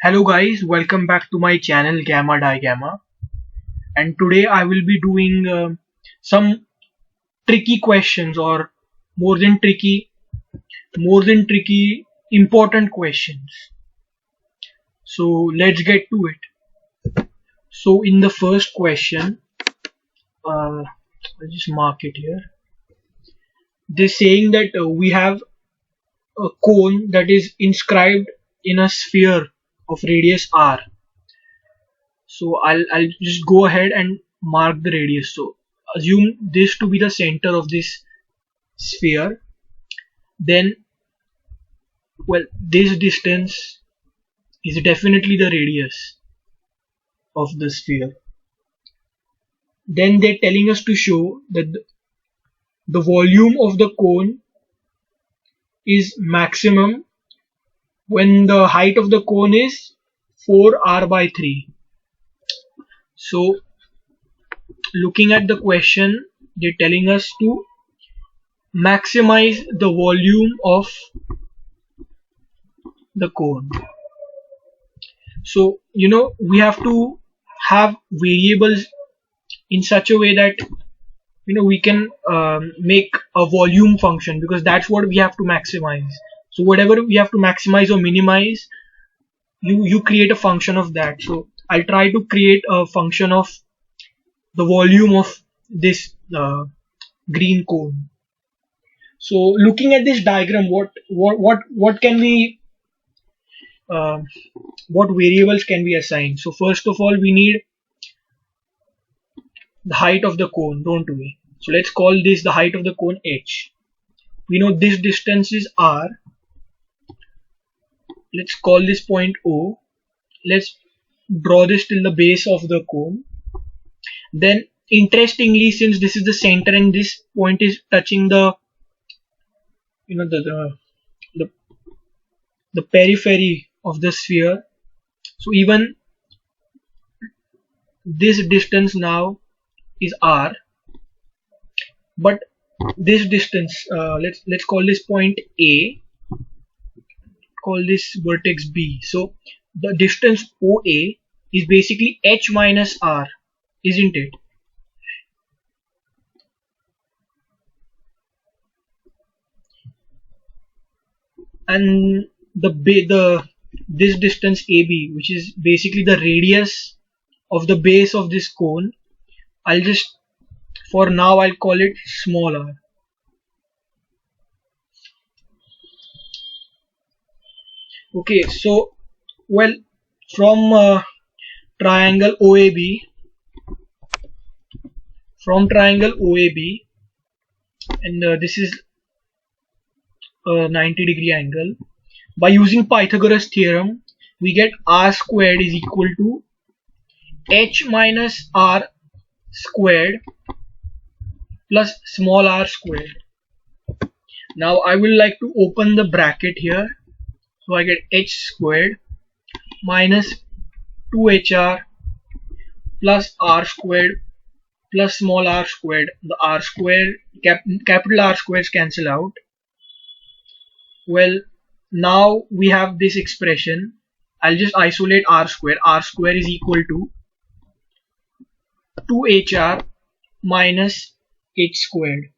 Hello guys, welcome back to my channel Gamma Die Gamma, and today I will be doing some tricky questions, or more than tricky, important questions. So let's get to it. So in the first question, I'll just mark it here. They're saying that we have a cone that is inscribed in a sphere of radius r. So I'll just go ahead and mark the radius. So assume this to be the center of this sphere. Then, well, this distance is definitely the radius of the sphere. Then they're telling us to show that the volume of the cone is maximum when the height of the cone is 4r by 3. So looking at the question, they're telling us to maximize the volume of the cone. So we have to have variables in such a way that we can make a volume function, because that's what we have to maximize. So whatever we have to maximize or minimize, you create a function of that. So I'll try to create a function of the volume of this green cone. So looking at this diagram, what can we what variables can we assign? So first of all, we need the height of the cone, don't we? So let's call this the height of the cone h. We know this distance is r. Let's call this point O. Let's draw this till the base of the cone. Then interestingly, since this is the center and this point is touching the the periphery of the sphere, so even this distance now is r, but this distance, let's call this point A, call this vertex B. So the distance OA is basically h minus r, isn't it? And this distance AB, which is basically the radius of the base of this cone, for now I'll call it small r. Okay, so well, from triangle OAB, and this is a 90-degree angle. By using Pythagoras theorem, we get r squared is equal to h minus r squared plus small r squared. Now I will like to open the bracket here. So I get h squared minus 2hr plus r squared plus small r squared. The r squared, capital R squares cancel out. Well, now we have this expression. I'll just isolate r square. R square is equal to 2hr minus h squared.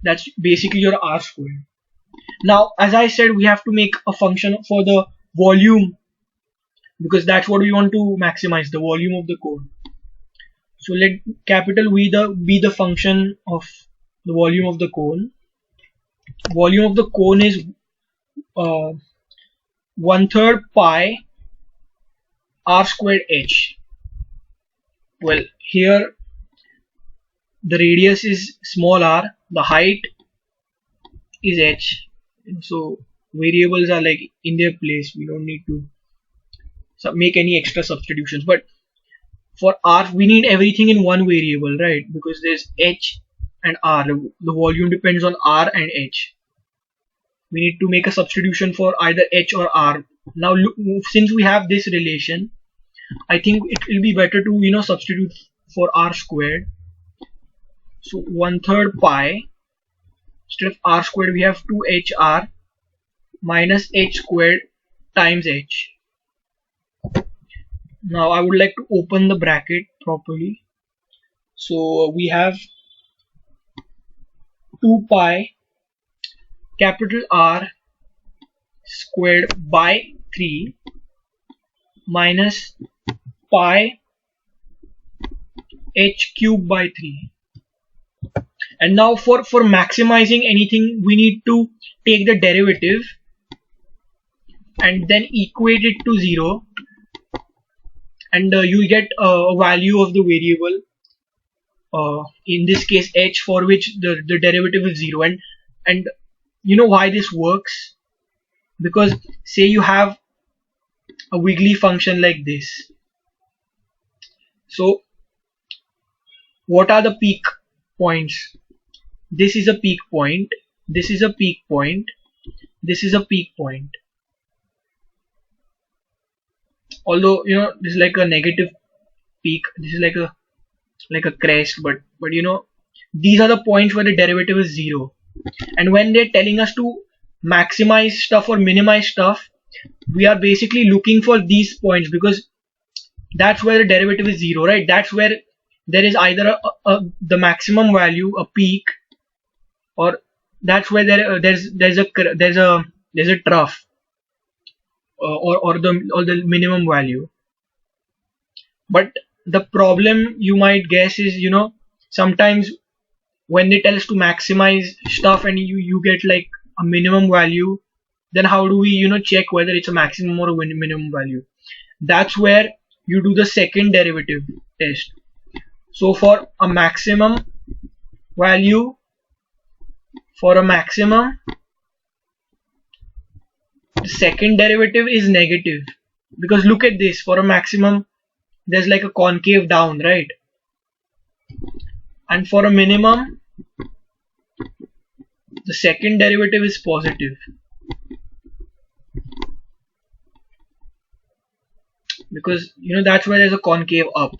That's basically your r squared. Now, as I said, we have to make a function for the volume, because that's what we want to maximize, the volume of the cone. So let capital V be the function of the volume of the cone. Volume of the cone is 1/3 pi r squared h. Well, here the radius is small r, the height is h, so variables are like in their place. We don't need to make any extra substitutions, but for r we need everything in one variable, right? Because there's h and r, the volume depends on r and h. We need to make a substitution for either h or r. Now since we have this relation, I think it will be better to substitute for r squared. So 1/3 pi, instead of r squared we have 2hr minus h squared times h. Now I would like to open the bracket properly. So we have 2 pi capital R squared by 3 minus pi h cube by 3. And now for maximizing anything, we need to take the derivative and then equate it to 0, and you get a value of the variable, in this case h, for which the derivative is 0. And you know why this works? Because say you have a wiggly function like this. So what are the peak points? This is a peak point, this is a peak point, this is a peak point. Although this is like a negative peak, this is like a crest, but these are the points where the derivative is 0. And when they're telling us to maximize stuff or minimize stuff, we are basically looking for these points, because that's where the derivative is 0, right? That's where there is either the maximum value, a peak, or that's where there's a trough, or the minimum value. But the problem, you might guess, is sometimes when they tell us to maximize stuff and you get like a minimum value, then how do we check whether it's a maximum or a minimum value? That's where you do the second derivative test. So for a maximum value, the second derivative is negative, because look at this, for a maximum there's like a concave down, right? And for a minimum, the second derivative is positive, because that's where there's a concave up.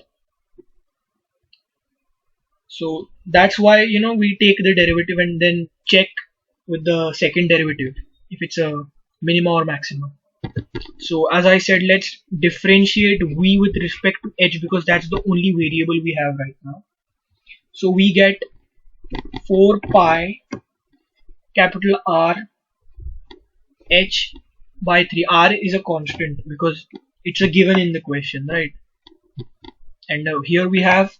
So that's why we take the derivative and then check with the second derivative if it's a minima or maximum. So as I said, let's differentiate v with respect to h, because that's the only variable we have right now. So we get 4 pi capital R h by 3. R is a constant because it's a given in the question, right? And here we have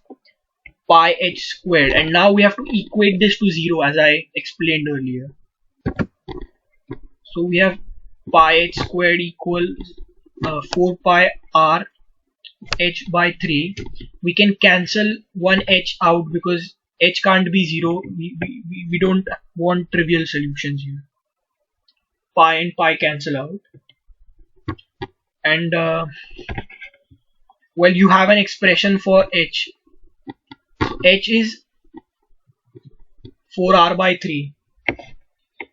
pi h squared, and now we have to equate this to 0, as I explained earlier. So we have pi h squared equals 4 pi R h by 3. We can cancel one h out because h can't be 0. We don't want trivial solutions here. Pi and pi cancel out, and well, you have an expression for h. H is 4r by 3.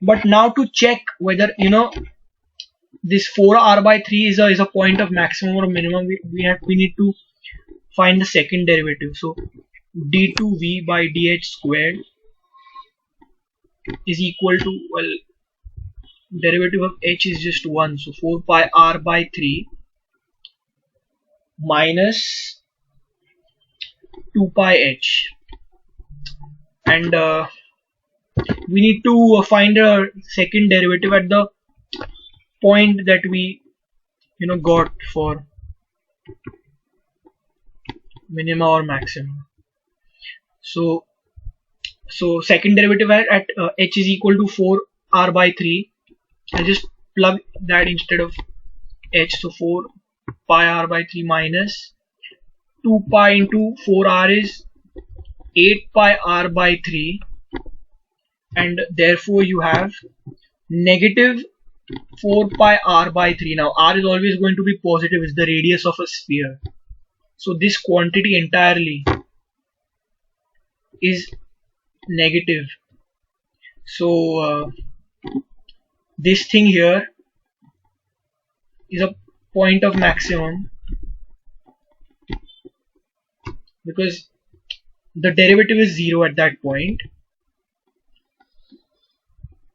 But now to check whether this 4r by 3 is a point of maximum or minimum, we need to find the second derivative. So d2v by dh squared is equal to, well, derivative of h is just 1, so 4 pi r by 3 minus 2 pi h, and we need to find a second derivative at the point that we got for minima or maximum. So second derivative at h is equal to 4 r by 3. I just plug that instead of h, so 4 pi r by 3 minus 2 pi into 4r is 8 pi r by 3, and therefore you have negative 4 pi r by 3. Now r is always going to be positive, it's the radius of a sphere, so this quantity entirely is negative. So this thing here is a point of maximum, because the derivative is 0 at that point,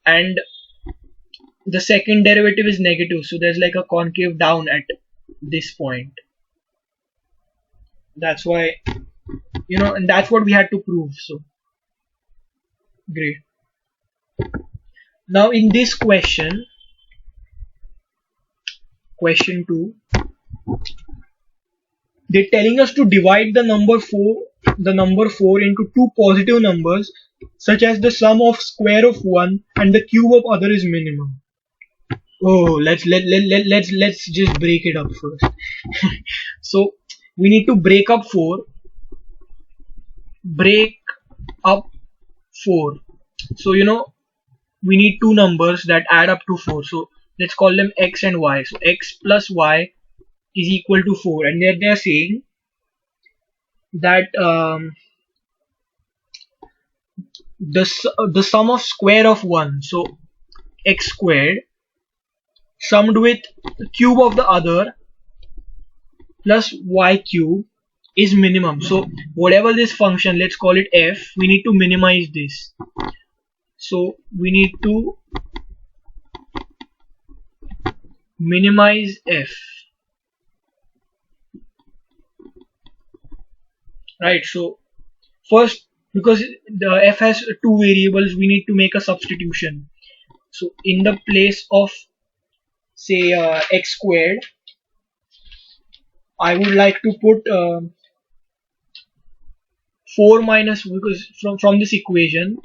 and the second derivative is negative, so there's like a concave down at this point. That's why, and that's what we had to prove. So great. Now in this question 2, they're telling us to divide the number 4 into two positive numbers such as the sum of square of one and the cube of other is minimum. Oh, let's just break it up first. So we need to break up 4. So we need two numbers that add up to 4. So let's call them x and y. So x plus y is equal to 4, and they're saying that the sum of square of 1, so x squared summed with cube of the other plus y cube is minimum. So whatever this function, let's call it f, we need to minimize this. So we need to minimize f, right? So first, because the f has two variables, we need to make a substitution. So in the place of say x squared, I would like to put 4 minus, because from this equation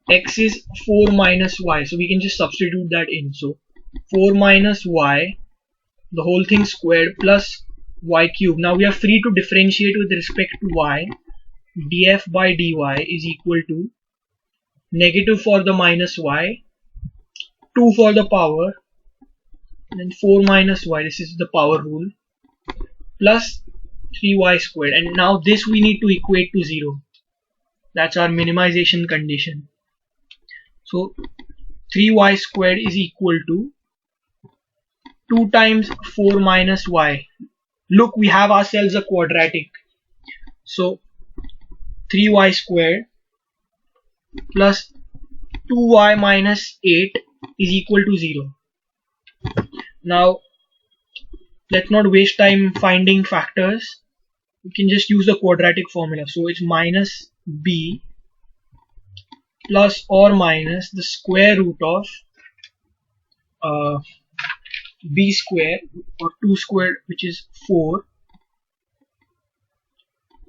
x is 4 minus y, so we can just substitute that in. So 4 minus y, the whole thing squared, plus y cube. Now we are free to differentiate with respect to y. Df by dy is equal to negative for the minus y, 2 for the power, and then 4 minus y, this is the power rule, plus 3y squared. And now this we need to equate to 0. That's our minimization condition. So 3y squared is equal to 2 times 4 minus y. Look, we have ourselves a quadratic. So 3y squared plus 2y minus 8 is equal to 0. Now let's not waste time finding factors. We can just use the quadratic formula. So it's minus b plus or minus the square root of b square or 2 squared, which is 4,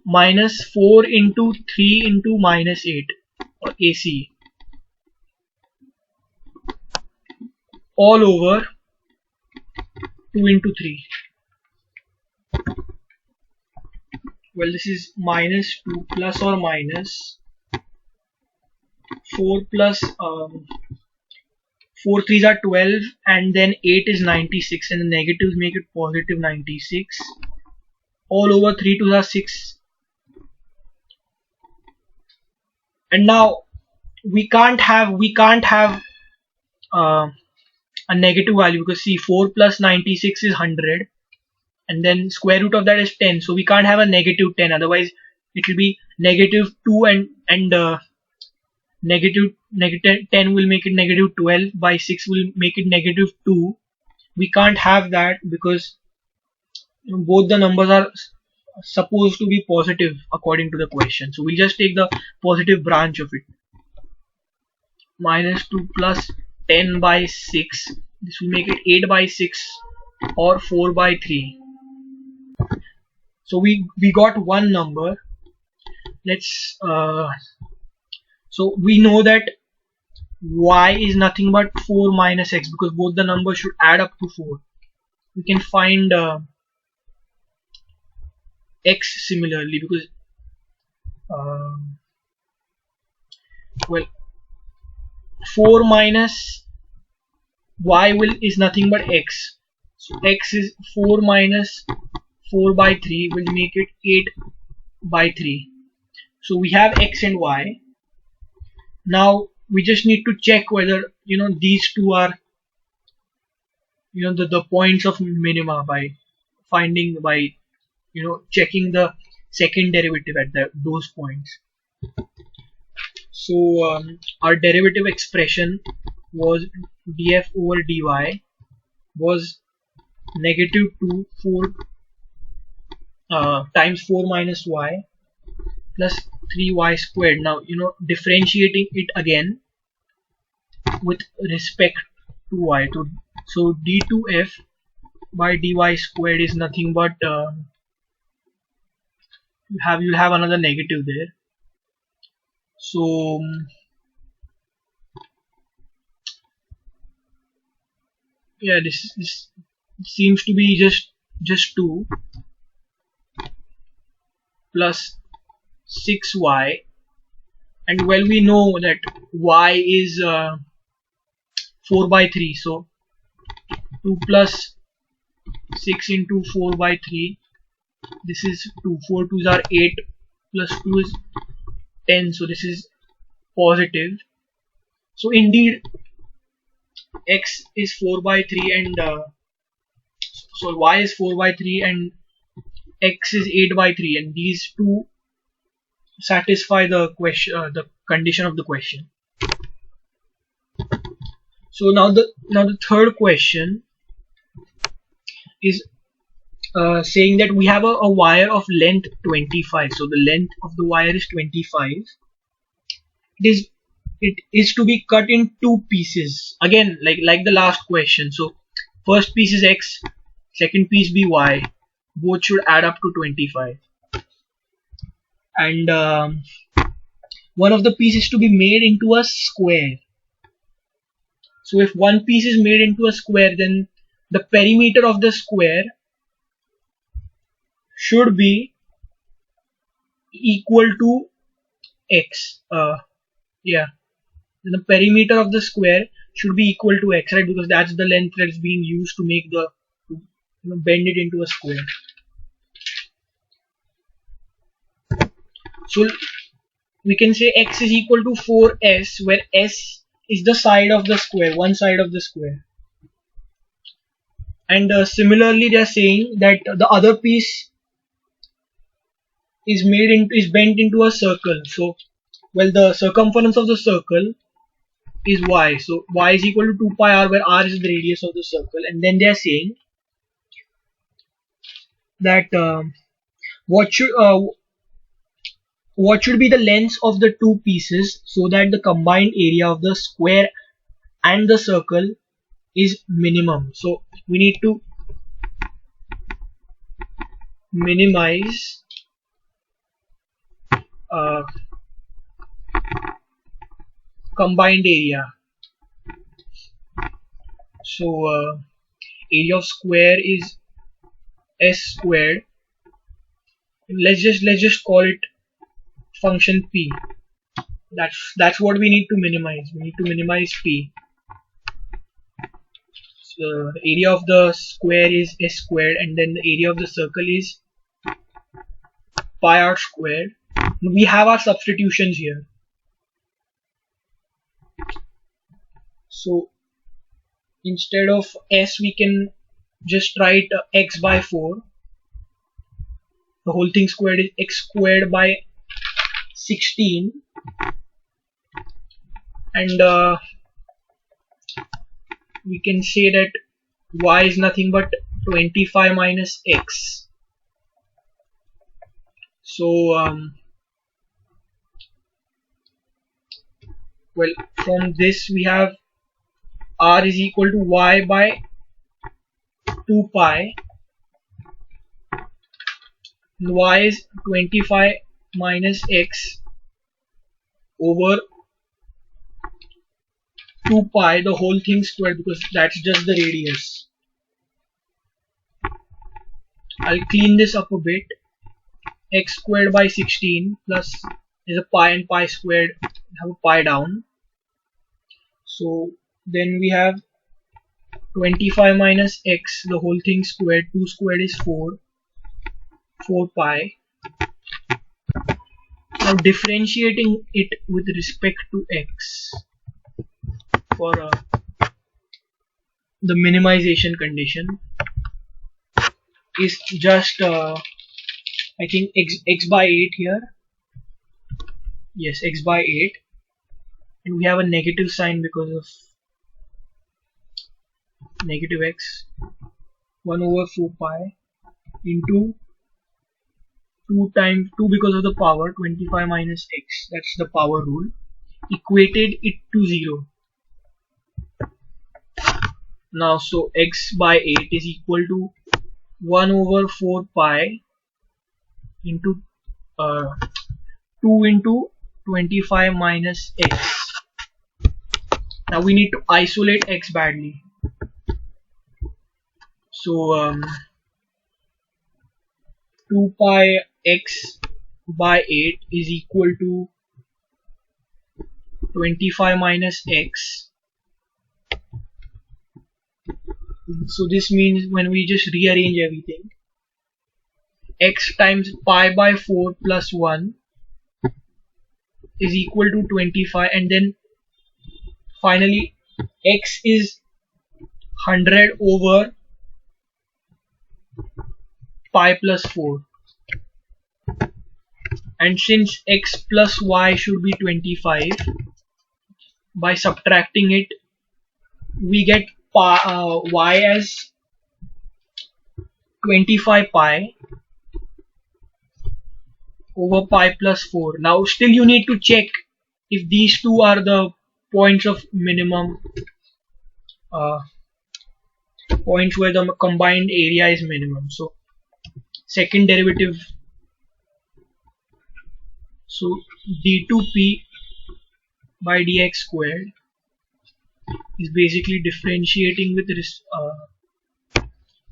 minus 4 into 3 into minus 8, or AC, all over 2 into 3. Well, this is minus 2 plus or minus 4 plus 4 3s are 12, and then 8 is 96, and the negatives make it positive 96, all over 3 2s are 6. And now we can't have a negative value, because see, 4 plus 96 is 100, and then square root of that is 10, so we can't have a negative 10, otherwise it will be negative 2, and negative 10 will make it negative 12, by 6 will make it negative 2. We can't have that, because both the numbers are supposed to be positive according to the question. So we'll just take the positive branch of it. Minus 2 plus 10 by 6, this will make it 8 by 6 or 4 by 3. So we got one number. Let's so we know that y is nothing but 4 minus x, because both the numbers should add up to 4. We can find x similarly, because well, 4 minus y is nothing but x. So x is 4 minus 4 by 3 will make it 8 by 3. So we have x and y. Now we just need to check whether these two are the points of minima by checking the second derivative at those points. So our derivative expression was df over dy was negative 2 4 times 4 minus y plus 3y squared. Now, differentiating it again with respect to y. So d2f by dy squared is nothing but you'll have another negative there. So yeah, this seems to be just 2 plus 6y, and well, we know that y is 4 by 3, so 2 plus 6 into 4 by 3, this is 2, 4 2s are 8, plus 2 is 10, so this is positive. So indeed x is 4 by 3 and so y is 4 by 3 and x is 8 by 3, and these two satisfy the question, the condition of the question. So now the third question is saying that we have a wire of length 25. So the length of the wire is 25. It is to be cut in two pieces. Again, like the last question. So first piece is x, second piece be y. Both should add up to 25. And one of the pieces to be made into a square. So if one piece is made into a square, then the perimeter of the square should be equal to x. Yeah, the perimeter of the square should be equal to x, right? Because that's the length that's being used to make to bend it into a square. So we can say x is equal to 4s, where s is the side of the square, one side of the square. And similarly, they are saying that the other piece is bent into a circle. So, well, the circumference of the circle is y. So y is equal to 2 pi r, where r is the radius of the circle. And then they are saying that what should be the lengths of the two pieces so that the combined area of the square and the circle is minimum. So we need to minimize combined area. So area of square is s squared. Let's just call it function p. That's what we need to minimize. We need to minimize p. So the area of the square is s squared, and then the area of the circle is pi r squared. We have our substitutions here. So instead of s, we can just write x by 4. The whole thing squared is x squared by 16, and we can say that y is nothing but 25 minus x. So well, from this we have r is equal to y by 2 pi, and y is 25 minus x over 2 pi, the whole thing squared, because that's just the radius. I'll clean this up a bit. X squared by 16 plus is a pi, and pi squared, have a pi down. So then we have 25 minus x, the whole thing squared. 2 squared is 4 pi. Now differentiating it with respect to x for the minimization condition is just I think x by 8 here. Yes, x by 8, and we have a negative sign because of negative x. 1 over 4 pi into 2 because of the power 25 minus x, that's the power rule, equated it to 0. Now so x by 8 is equal to 1 over 4 pi into 2 into 25 minus x. Now we need to isolate x badly. So 2 pi x by 8 is equal to 25 minus x. So this means when we just rearrange everything, x times pi by 4 plus 1 is equal to 25, and then finally x is 100 over pi plus 4, and since x plus y should be 25, by subtracting it we get y as 25 pi over pi plus 4. Now still you need to check if these two are the points of minimum, points where the combined area is minimum. So second derivative, so d2p by dx squared is basically differentiating with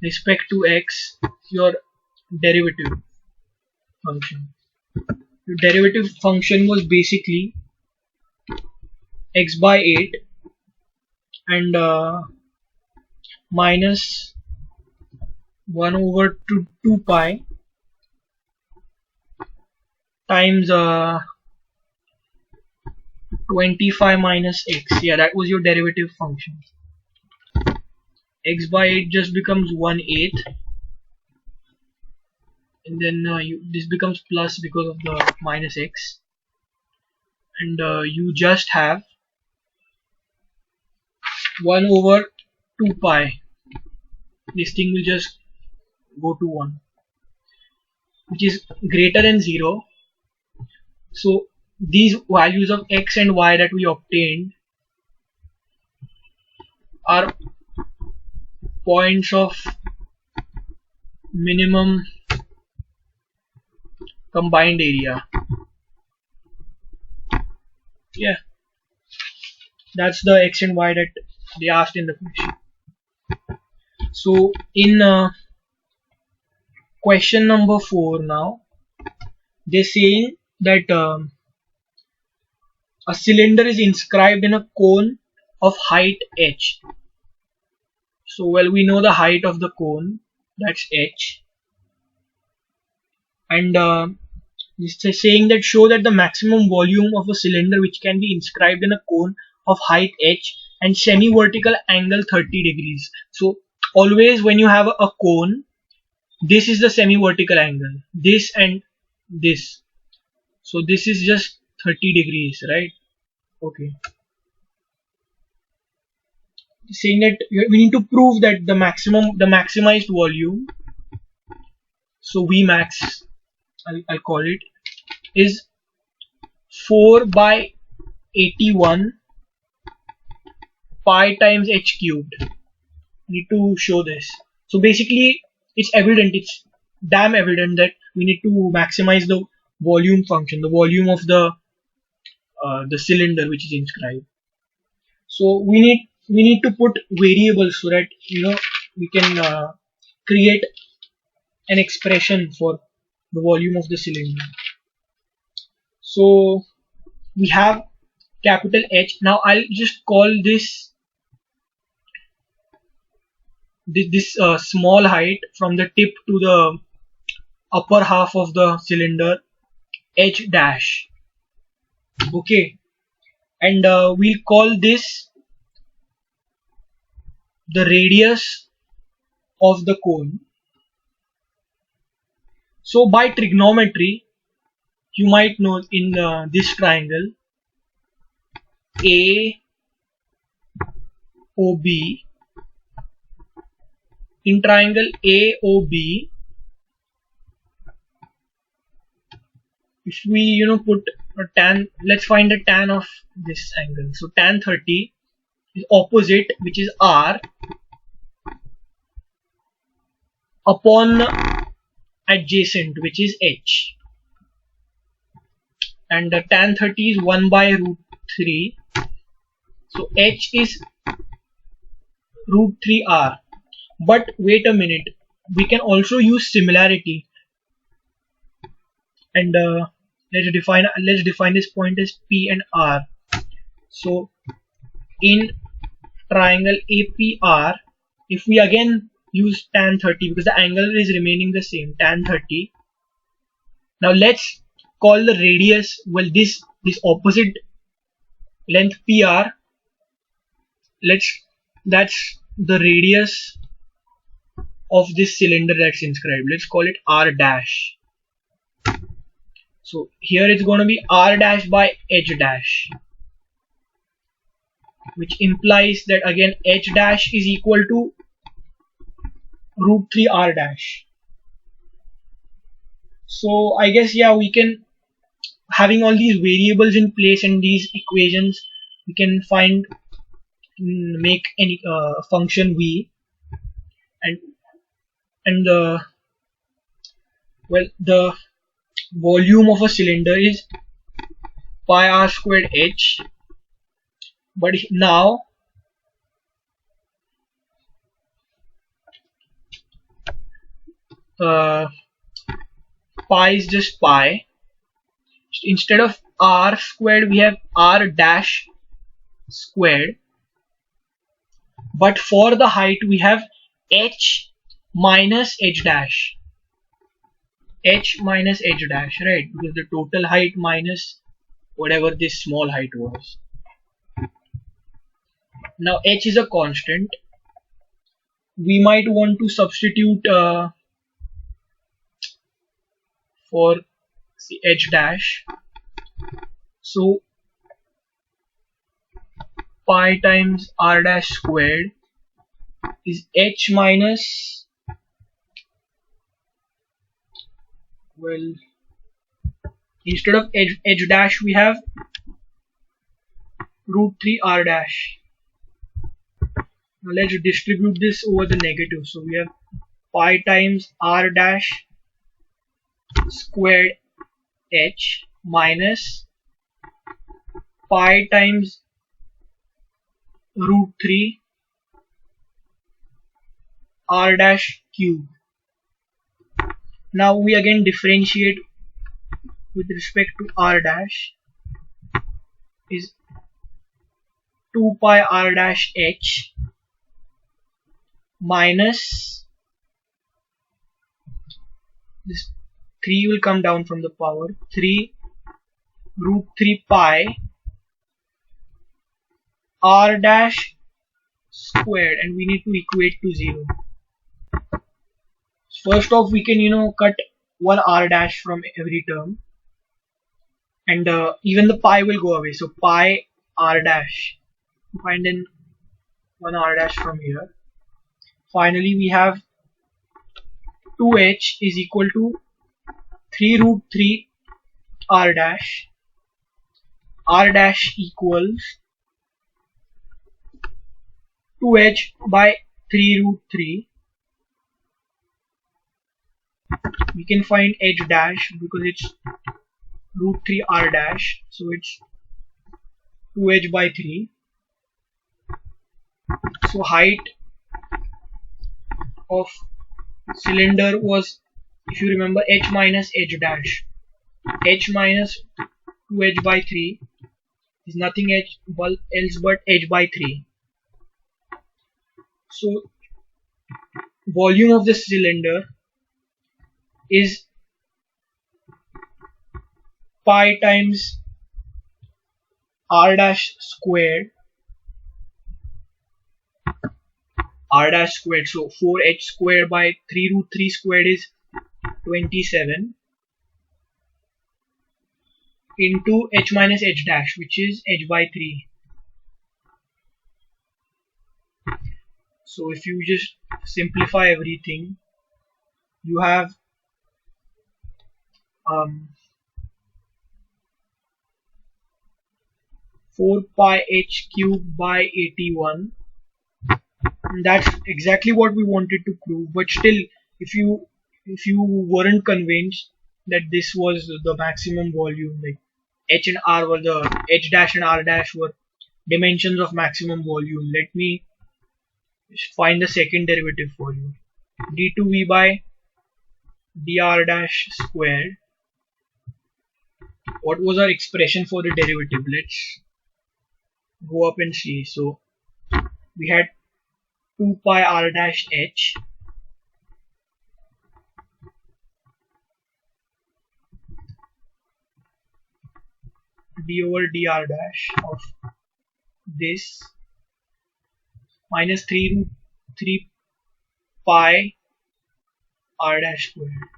respect to x your derivative function. Your derivative function was basically x by 8 and minus 1 over 2 pi times 25 minus x. Yeah, that was your derivative function. X by 8 just becomes 1/8, and then this becomes plus because of the minus x, and you just have 1 over 2 pi. This thing will just go to 1, which is greater than 0. So these values of x and y that we obtained are points of minimum combined area. Yeah, that's the x and y that they asked in the question. So in question number 4 now, they're saying that a cylinder is inscribed in a cone of height h. So well, we know the height of the cone, that's h, and this is saying that show that the maximum volume of a cylinder which can be inscribed in a cone of height h and semi-vertical angle 30 degrees. So always when you have a cone, this is the semi-vertical angle, this and this. So this is just 30 degrees, right? Okay. Saying that we need to prove that the maximized volume, so Vmax, I'll call it, is 4 by 81 pi times h cubed. Need to show this. So basically it's evident, it's damn evident that we need to maximize the volume function, the volume of the cylinder which is inscribed. So we need to put variables so that we can create an expression for the volume of the cylinder. So we have capital H. Now I'll just call this small height from the tip to the upper half of the cylinder H dash. Okay, and we'll call this the radius of the cone. So by trigonometry, you might know in this triangle AOB, in triangle AOB, if we put a tan, let's find the tan of this angle. So tan 30 is opposite, which is r, upon adjacent, which is h, and the tan 30 is 1 by root 3, so h is root 3r. But wait a minute, we can also use similarity, and let's define this point as P and R. So in triangle APR, if we again use tan 30, because the angle is remaining the same, tan 30. Now let's call the radius, well, this opposite length PR, that's the radius of this cylinder that's inscribed. Let's call it R dash. So here it's going to be R dash by H dash, which implies that again H dash is equal to root 3 R dash. So I guess, yeah, we can, having all these variables in place and these equations, we can make any function V, and the volume of a cylinder is pi r squared h. But now pi is just pi. Instead of r squared, we have r dash squared, but for the height we have h minus h dash. H minus h dash, right? Because the total height minus whatever this small height was. Now h is a constant. We might want to substitute for h dash. So pi times r dash squared is h minus, well, instead of h dash we have root 3 r dash. Now let's distribute this over the negative. So we have pi times r dash squared h minus pi times root 3 r dash cube. Now we again differentiate with respect to r dash, is 2 pi r dash h minus, this 3 will come down from the power, 3 root 3 pi r dash squared, and we need to equate to 0. First off, we can cut one r dash from every term, and even the pi will go away. So pi r dash, find in one r dash from here. Finally we have 2h is equal to 3 root 3 r dash. R dash equals 2h by 3 root 3. We can find h dash because it's root 3 r dash, so it's 2h by 3. So height of cylinder was, if you remember, h minus h dash. H minus 2h by 3 is nothing else but h by 3. So volume of the cylinder is pi times r dash squared, so 4h squared by 3 root 3 squared is 27, into h minus h dash, which is h by 3. So if you just simplify everything, you have 4 pi h cubed by 81. And that's exactly what we wanted to prove, but still, if you weren't convinced that this was the maximum volume, like h and r were the h dash and r dash were dimensions of maximum volume, let me find the second derivative for you. d2v by dr dash squared. What was our expression for the derivative? Let's go up and see. So we had 2 pi r dash h d over dr dash of this minus 3 root 3 pi r dash squared.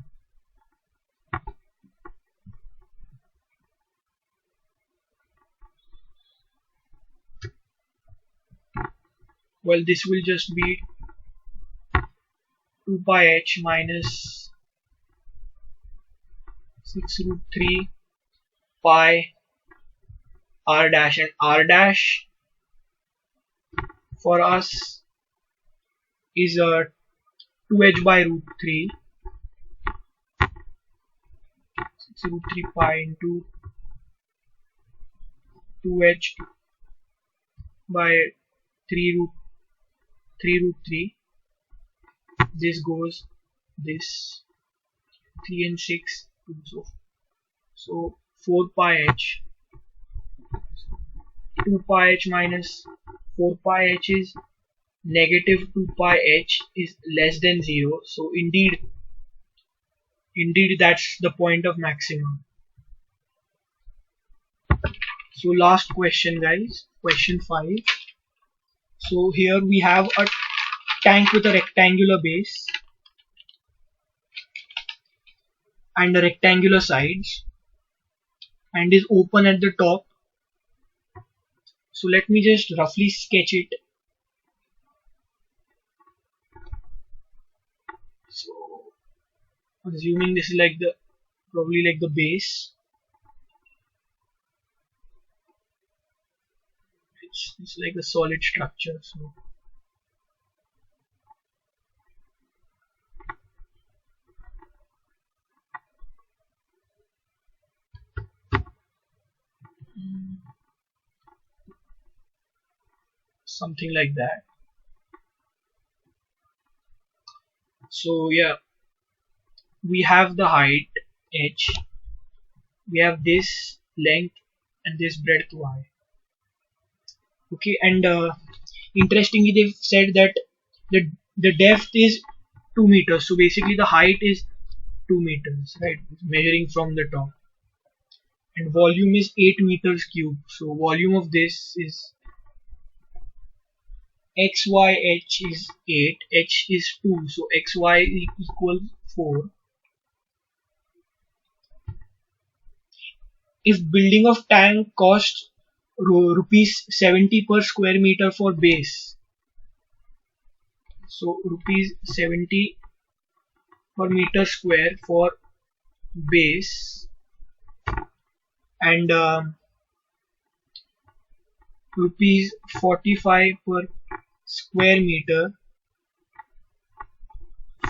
Well, this will just be 2 pi h minus 6 root 3 pi r dash, and r dash for us is 2h by root 3, 6 root 3 pi into 2h by 3 root 3. This goes this 3 and 6, so 4 pi h, 2 pi h minus 4 pi h is negative 2 pi h is less than 0. So indeed that's the point of maximum. So last question, guys, question 5. So here we have a tank with a rectangular base and the rectangular sides and is open at the top. So let me just roughly sketch it. So assuming this is like probably like the base, it's like a solid structure. So something like that. So yeah, we have the height h, we have this length and this breadth y. Okay, and interestingly they've said that the depth is 2 meters. So basically the height is 2 meters, right? Measuring from the top. And volume is 8 meters cubed. So volume of this is xyh is 8, h is 2, so xy equals 4. If building of tank costs rupees 70 per square meter for base, so rupees 70 per meter square for base, and rupees 45 per square meter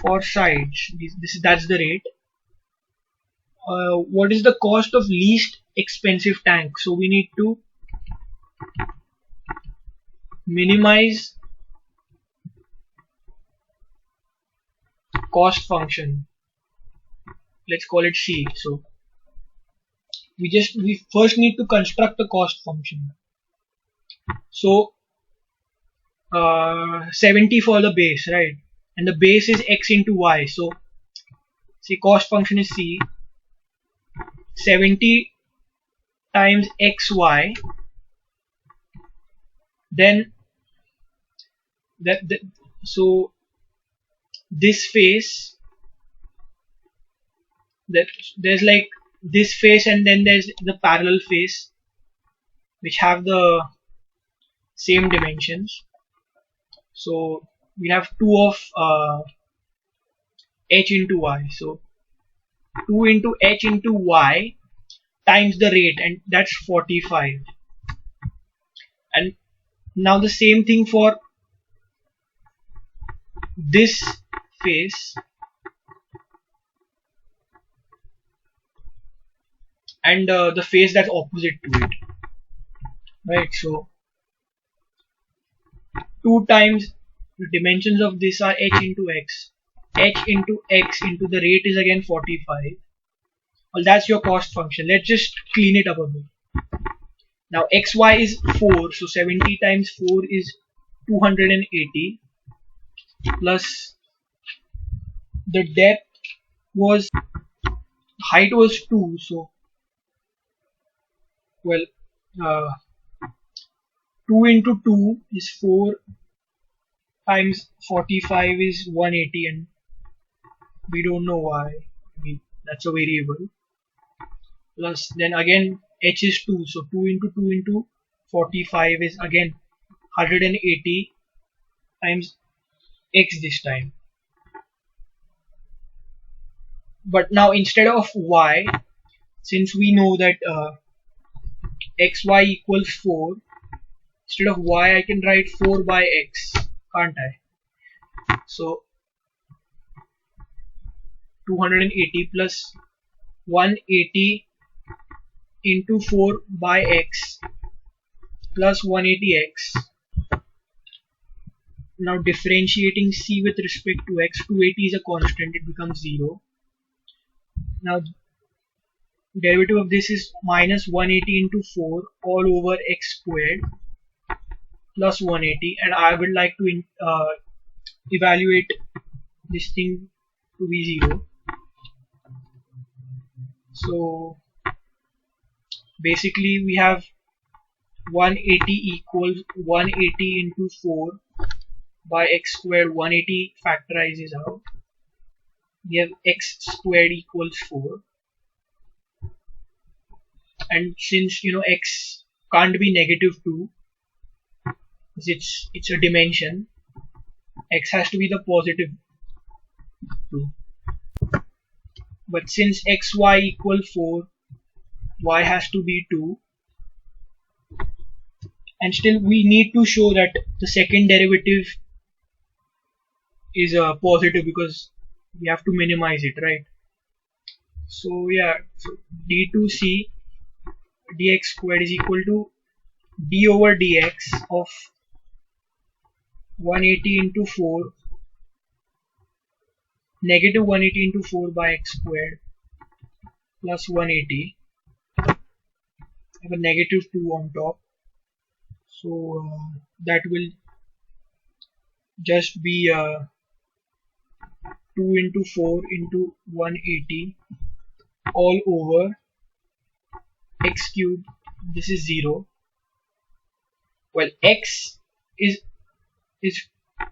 for sides. That's the rate. What is the cost of least expensive tank? So we need to minimize cost function. Let's call it C. So we first need to construct a cost function. So 70 for the base, right? And the base is x into y. So see, cost function is C. 70 times xy, then so this face, there's like this face and then there's the parallel face which have the same dimensions. So we have 2 of h into y. So 2 into h into y times the rate, and that's 45. And now the same thing for this face and the face that's opposite to it, right? So 2 times the dimensions of this are h into x. H into x into the rate is again 45. Well, that's your cost function. Let's just clean it up a bit. Now xy is 4, so 70 times 4 is 280, plus the depth was, height was 2, so well, uh, 2 into 2 is 4 times 45 is 180, and we don't know why. I mean, that's a variable. Plus then again h is 2, so 2 into 2 into 45 is again 180 times x this time. But now instead of y, since we know that xy equals 4, instead of y I can write 4 by x, can't I? So 280 plus 180 into 4 by x plus 180x. Now differentiating c with respect to x, 280 is a constant, it becomes 0. Now derivative of this is minus 180 into 4 all over x squared plus 180, and I would like to evaluate this thing to be 0. So basically we have 180 equals 180 into 4 by x squared. 180 factorizes out. We have x squared equals 4, and since x can't be negative 2, it's a dimension, x has to be the positive 2. But since xy equals 4, y has to be 2, and still we need to show that the second derivative is positive because we have to minimize it, right? So yeah, so d2c dx squared is equal to d over dx of 180 into 4 negative 180 into 4 by x squared plus 180. I have a negative 2 on top, so that will just be 2 into 4 into 180 all over x cubed. This is 0. Well, x is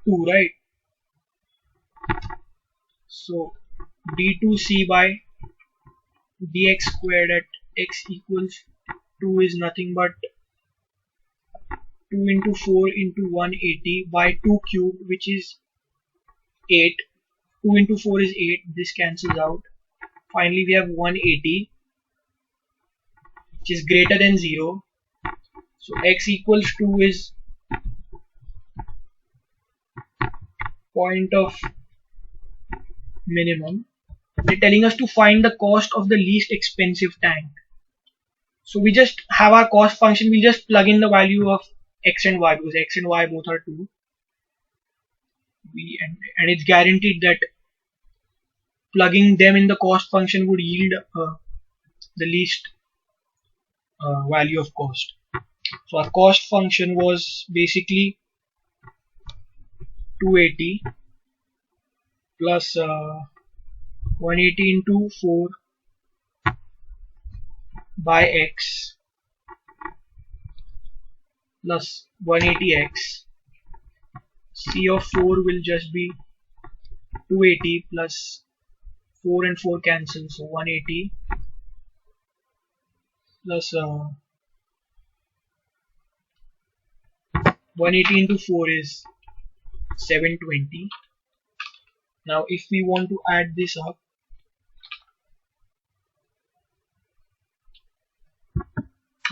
2, right? So d2c by dx squared at x equals 2 is nothing but 2 into 4 into 180 by 2 cubed, which is 8. 2 into 4 is 8. This cancels out. Finally we have 180, which is greater than 0. So x equals 2 is point of minimum. They're telling us to find the cost of the least expensive tank. So we just have our cost function, we just plug in the value of x and y because x and y both are 2. And it's guaranteed that plugging them in the cost function would yield the least value of cost. So our cost function was basically 280 plus 180 into 4 by x plus 180x. C of 4 will just be 280 plus 4 and 4 cancel, so 180 plus 180 into 4 is 720. Now if we want to add this up,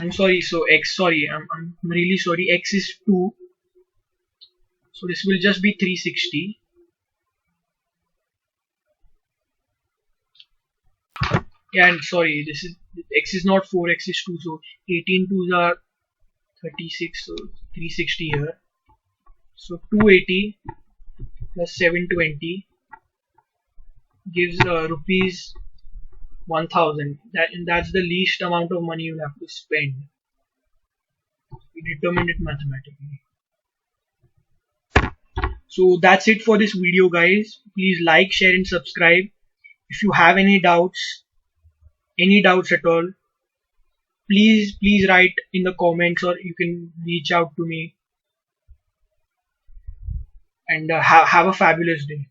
I'm sorry, so X, sorry, I'm really sorry, X is 2, so this will just be 360. Yeah, and sorry, this is X is not 4, X is 2, so 18 twos are 36, so 360 here. So 280 plus 720 gives rupees 1000. That's the least amount of money you'll have to spend. We determined it mathematically. So that's it for this video, guys. Please like, share, and subscribe. If you have any doubts at all, please write in the comments, or you can reach out to me. And have a fabulous day.